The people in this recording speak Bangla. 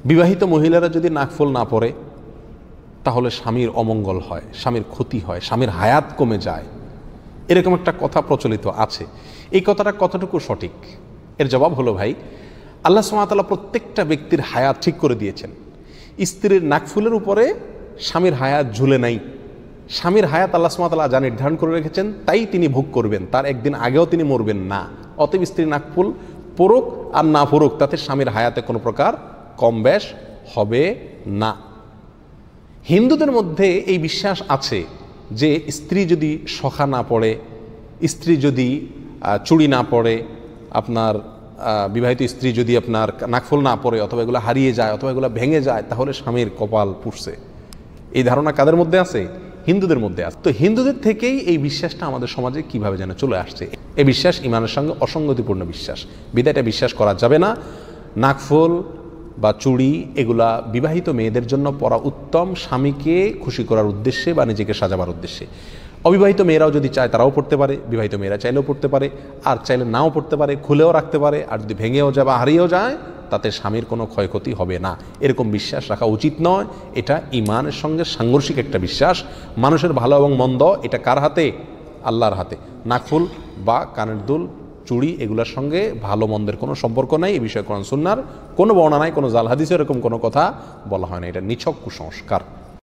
বিবাহিত মহিলারা যদি নাকফুল না পরে তাহলে স্বামীর অমঙ্গল হয়, স্বামীর ক্ষতি হয়, স্বামীর হায়াত কমে যায়, এরকম একটা কথা প্রচলিত আছে। এই কথাটা কতটুকু সঠিক? এর জবাব হলো, ভাই, আল্লাহ সুবহানাহু ওয়া তাআলা প্রত্যেকটা ব্যক্তির হায়াত ঠিক করে দিয়েছেন। স্ত্রীর নাকফুলের উপরে স্বামীর হায়াত ঝুলে নাই। স্বামীর হায়াত আল্লাহ সুবহানাহু ওয়া তাআলা যা নির্ধারণ করে রেখেছেন তাই তিনি ভোগ করবেন, তার একদিন আগেও তিনি মরবেন না। অতএব স্ত্রীর নাকফুল পড়ুক আর না পড়ুক তাতে স্বামীর হায়াতে কোনো প্রকার কম বেশ হবে না। হিন্দুদের মধ্যে এই বিশ্বাস আছে যে স্ত্রী যদি শখা না পড়ে, স্ত্রী যদি চুড়ি না পড়ে, আপনার বিবাহিত স্ত্রী যদি আপনার নাকফুল না পড়ে অথবা এগুলো হারিয়ে যায় অথবা এগুলো ভেঙে যায় তাহলে স্বামীর কপাল পুড়ছে। এই ধারণা কাদের মধ্যে আছে? হিন্দুদের মধ্যে আছে। তো হিন্দুদের থেকেই এই বিশ্বাসটা আমাদের সমাজে কিভাবে যেন চলে আসছে। এই বিশ্বাস ইমানের সঙ্গে অসঙ্গতিপূর্ণ বিশ্বাস, বিধায় এটা বিশ্বাস করা যাবে না। নাকফুল বা চুড়ি এগুলা বিবাহিত মেয়েদের জন্য পরা উত্তম, স্বামীকে খুশি করার উদ্দেশ্যে বা নিজেকে সাজাবার উদ্দেশ্যে। অবিবাহিত মেয়েরাও যদি চায় তারাও পড়তে পারে, বিবাহিত মেয়েরা চাইলেও পড়তে পারে, আর চাইলে নাও পড়তে পারে, খুলেও রাখতে পারে। আর যদি ভেঙেও যায় বা হারিয়েও যায় তাতে স্বামীর কোনো ক্ষয়ক্ষতি হবে না, এরকম বিশ্বাস রাখা উচিত নয়। এটা ইমানের সঙ্গে সাংঘর্ষিক একটা বিশ্বাস। মানুষের ভালো এবং মন্দ এটা কার হাতে? আল্লাহর হাতে। নাকফুল বা কানের দুল, চুড়ি এগুলোর সঙ্গে ভালো মন্দের কোনো সম্পর্ক নাই। এই বিষয়ে কোরআন সুন্নাহর কোনো বর্ণনা নাই, কোনো জাল হাদিসে এরকম কোনো কথা বলা হয় না। এটা নিছক কুসংস্কার।